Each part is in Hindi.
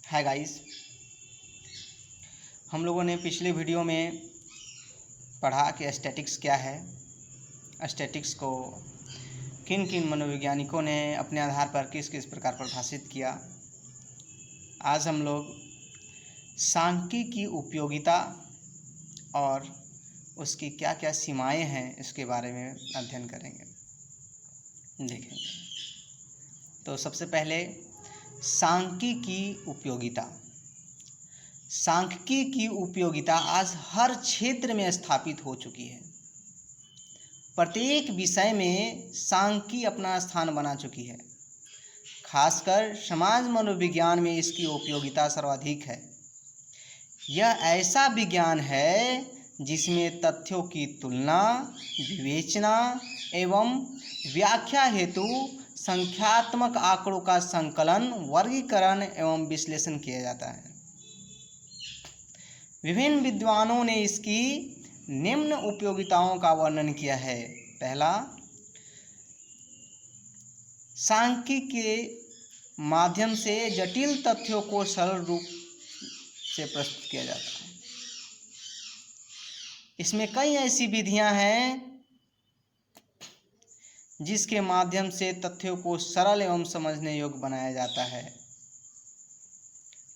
हाय गाइस, हम लोगों ने पिछले वीडियो में पढ़ा कि स्टैटिक्स क्या है। स्टैटिक्स को किन किन मनोवैज्ञानिकों ने अपने आधार पर किस किस प्रकार परिभाषित किया। आज हम लोग सांख्यिकी की उपयोगिता और उसकी क्या क्या सीमाएं हैं इसके बारे में अध्ययन करेंगे, देखेंगे। तो सबसे पहले सांख्यिकी की उपयोगिता। सांख्यिकी की उपयोगिता आज हर क्षेत्र में स्थापित हो चुकी है। प्रत्येक विषय में सांख्यिकी अपना स्थान बना चुकी है। खासकर समाज मनोविज्ञान में इसकी उपयोगिता सर्वाधिक है। यह ऐसा विज्ञान है जिसमें तथ्यों की तुलना, विवेचना एवं व्याख्या हेतु संख्यात्मक आंकड़ों का संकलन, वर्गीकरण एवं विश्लेषण किया जाता है। विभिन्न विद्वानों ने इसकी निम्न उपयोगिताओं का वर्णन किया है। पहला, सांख्यिकी के माध्यम से जटिल तथ्यों को सरल रूप से प्रस्तुत किया जाता है। इसमें कई ऐसी विधियां हैं जिसके माध्यम से तथ्यों को सरल एवं समझने योग्य बनाया जाता है।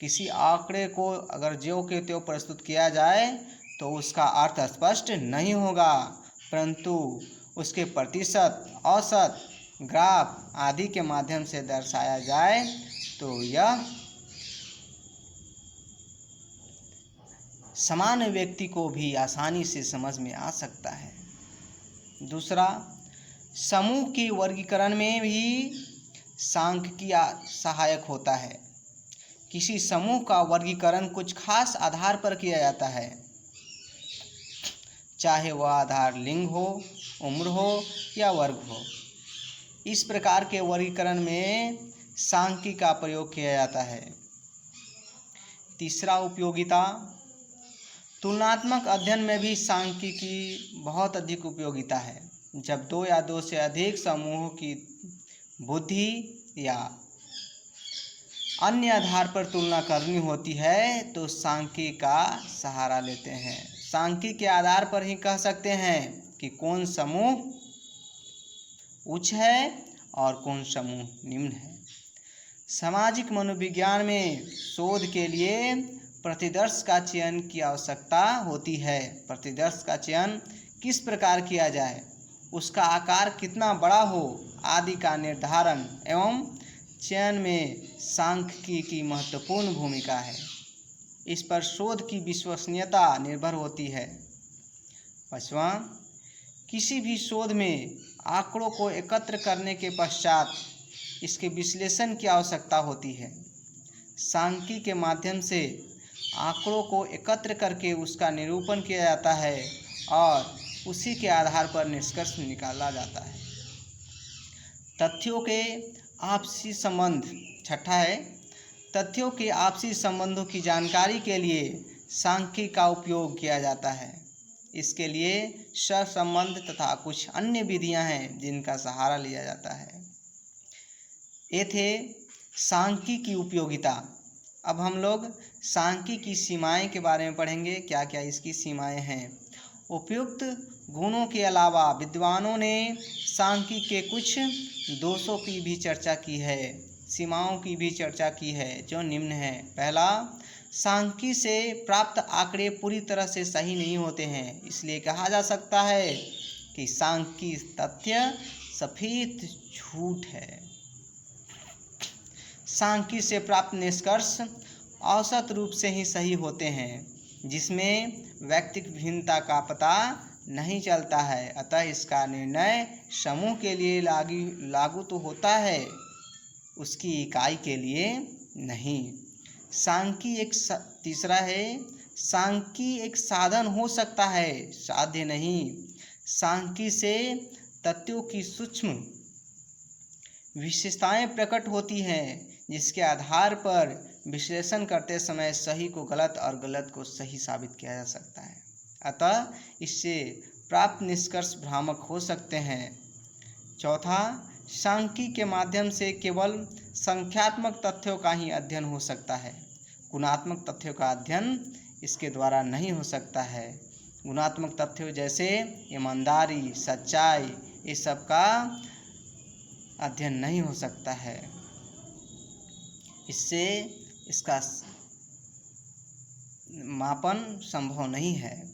किसी आंकड़े को अगर ज्यों के त्यों प्रस्तुत किया जाए तो उसका अर्थ स्पष्ट नहीं होगा, परंतु उसके प्रतिशत, औसत, ग्राफ आदि के माध्यम से दर्शाया जाए तो यह सामान्य व्यक्ति को भी आसानी से समझ में आ सकता है। दूसरा, समूह के वर्गीकरण में भी सांख्यिकी सहायक होता है। किसी समूह का वर्गीकरण कुछ खास आधार पर किया जाता है, चाहे वह आधार लिंग हो, उम्र हो या वर्ग हो। इस प्रकार के वर्गीकरण में सांख्यिकी का प्रयोग किया जाता है। तीसरा, उपयोगिता। तुलनात्मक अध्ययन में भी सांख्यिकी की बहुत अधिक उपयोगिता है। जब दो या दो से अधिक समूहों की बुद्धि या अन्य आधार पर तुलना करनी होती है तो सांख्यिकी का सहारा लेते हैं। सांख्यिकी के आधार पर ही कह सकते हैं कि कौन समूह उच्च है और कौन समूह निम्न है। सामाजिक मनोविज्ञान में शोध के लिए प्रतिदर्श का चयन की आवश्यकता होती है। प्रतिदर्श का चयन किस प्रकार किया जाए, उसका आकार कितना बड़ा हो आदि का निर्धारण एवं चयन में सांख्यिकी की महत्वपूर्ण भूमिका है। इस पर शोध की विश्वसनीयता निर्भर होती है। पांचवां, किसी भी शोध में आंकड़ों को एकत्र करने के पश्चात इसके विश्लेषण की आवश्यकता होती है। सांख्यिकी के माध्यम से आंकड़ों को एकत्र करके उसका निरूपण किया जाता है और उसी के आधार पर निष्कर्ष निकाला जाता है। तथ्यों के आपसी संबंध। छठा है, तथ्यों के आपसी संबंधों की जानकारी के लिए सांख्यिकी का उपयोग किया जाता है। इसके लिए सहसंबंध तथा कुछ अन्य विधियां हैं जिनका सहारा लिया जाता है। ये थे सांख्यिकी की उपयोगिता। अब हम लोग सांख्यिकी की सीमाएं के बारे में पढ़ेंगे, क्या क्या इसकी सीमाएं हैं। उपयुक्त गुणों के अलावा विद्वानों ने सांख्यिकी के कुछ दोषों की भी चर्चा की है, सीमाओं की भी चर्चा की है, जो निम्न है। पहला, सांख्यिकी से प्राप्त आंकड़े पूरी तरह से सही नहीं होते हैं। इसलिए कहा जा सकता है कि सांख्यिकी तथ्य सफेद झूठ है। सांख्यिकी से प्राप्त निष्कर्ष औसत रूप से ही सही होते हैं, जिसमें व्यक्तिगत भिन्नता का पता नहीं चलता है। अतः इसका निर्णय समूह के लिए लागू तो होता है, उसकी इकाई के लिए नहीं। सांख्यिकी तीसरा है, सांख्यिकी एक साधन हो सकता है, साध्य नहीं। सांख्यिकी से तथ्यों की सूक्ष्म विशेषताएं प्रकट होती हैं, जिसके आधार पर विश्लेषण करते समय सही को गलत और गलत को सही साबित किया जा सकता है। अतः इससे प्राप्त निष्कर्ष भ्रामक हो सकते हैं। चौथा, सांख्यिकी के माध्यम से केवल संख्यात्मक तथ्यों का ही अध्ययन हो सकता है। गुणात्मक तथ्यों का अध्ययन इसके द्वारा नहीं हो सकता है। गुणात्मक तथ्यों जैसे ईमानदारी, सच्चाई, इस सब का अध्ययन नहीं हो सकता है। इससे इसका मापन संभव नहीं है।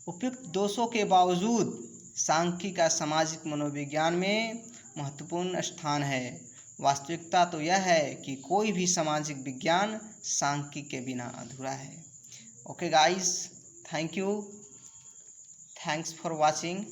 उपयुक्त दोषों के बावजूद सांख्यिकी का सामाजिक मनोविज्ञान में महत्वपूर्ण स्थान है। वास्तविकता तो यह है कि कोई भी सामाजिक विज्ञान सांख्यिकी के बिना अधूरा है। Okay guys, thank you, thanks for watching.